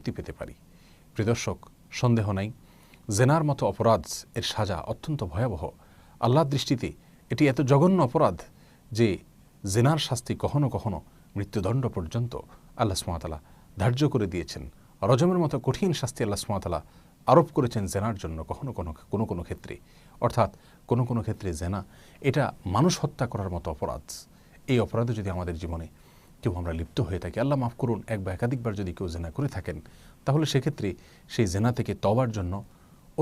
মুক্তি পেতে পারি। প্রিয় দর্শক, সন্দেহ নাই জেনার মতো অপরাধ এর সাজা অত্যন্ত ভয়াবহ। আল্লাহর দৃষ্টিতে এটি এত জঘন্য অপরাধ যে জেনার শাস্তি কখনো কখনো মৃত্যুদণ্ড পর্যন্ত আল্লাহ সুবহানাহু ওয়া তাআলা ধার্য করে দিয়েছেন। রজমের মতো কঠিন শাস্তি আল্লাহ সুবহানাহু ওয়া তাআলা আরোপ করেছেন জেনার জন্য কোনো কোনো ক্ষেত্রে। অর্থাৎ কোনো কোনো ক্ষেত্রে জেনা এটা মানুষ হত্যা করার মতো অপরাধ। এই অপরাধে যদি আমাদের জীবনে কেউ আমরা লিপ্ত হয়ে থাকি, আল্লাহ মাফ করুন, এক বা একাধিকবার যদি কেউ জেনা করে থাকেন, তাহলে সেক্ষেত্রে সেই জেনা থেকে তওবার জন্য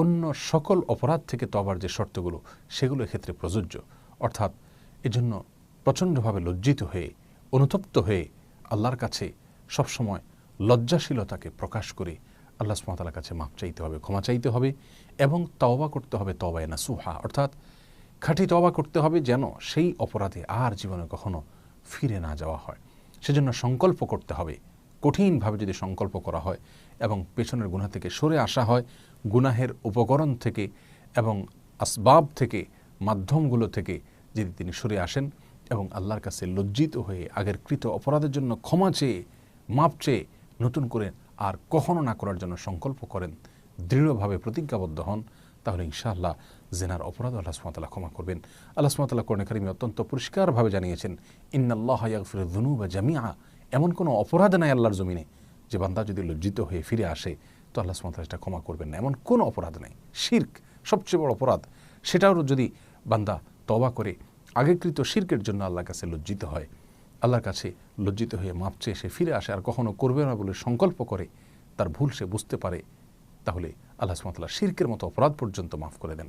অন্য সকল অপরাধ থেকে তওবার যে শর্তগুলো সেগুলো এক্ষেত্রে প্রযোজ্য। অর্থাৎ এজন্য প্রচণ্ডভাবে লজ্জিত হয়ে অনুতপ্ত হয়ে আল্লাহর কাছে সবসময় লজ্জাশীলতাকে প্রকাশ করে আল্লাহ সুবহানাহু ওয়া তাআলার কাছে মাফ চাইতে হবে, ক্ষমা চাইতে হবে এবং তওবা করতে হবে, তওবায়ে নাসুহা, অর্থাৎ খাঁটি তওবা করতে হবে যেন সেই অপরাধে আর জীবনে কখনো ফিরে না যাওয়া হয়। সেজন্য সংকল্প করতে হবে, কঠিনভাবে যদি সংকল্প করা হয় এবং পেছনের গুনাহ থেকে সরে আসা হয়, গুনাহের উপকরণ থেকে এবং আসবাব থেকে, মাধ্যমগুলো থেকে যদি তিনি সরে আসেন এবং আল্লাহর কাছে লজ্জিত হয়ে আগের কৃত অপরাধের জন্য ক্ষমা চেয়ে, মাপ চেয়ে নতুন করে আর কখনো না করার জন্য সংকল্প করেন, দৃঢ়ভাবে প্রতিজ্ঞাবদ্ধ হন, তাহলে ইনশাআল্লাহ জেনার অপরাধ আল্লাহ সুবহানাহু ওয়া তাআলা ক্ষমা করবেন। আল্লাহ সুবহানাহু ওয়া তাআলা কোরআনে কারিমে অত্যন্ত পরিষ্কারভাবে জানিয়েছেন, ইন্নাল্লাহা ইয়াগফিরুয যুনুবা জামিআ, এমন কোনো অপরাধ নাই আল্লাহর জমিনে যে বান্দা যদি লজ্জিত হয়ে ফিরে আসে তো আল্লাহ সুবহানাহু ওয়া তাআলা সেটা ক্ষমা করবেন না। এমন কোনো অপরাধ নাই। শিরক সবচেয়ে বড় অপরাধ, সেটাও যদি বান্দা তওবা করে আগেকৃত শিরকের জন্য আল্লাহর কাছে লজ্জিত হয়, আল্লাহর কাছে লজ্জিত হয়ে মাপ চেয়ে সে ফিরে আসে আর কখনো করবে না বলে সংকল্প করে, তার ভুল সে বুঝতে পারে, তাহলে আল্লাহ সুবহানাহু ওয়া তাআলা শিরকের মতো অপরাধ পর্যন্ত মাফ করে দেন।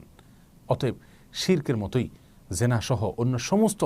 অতএব শিরকের মতোই জেনা সহ অন্য সমস্ত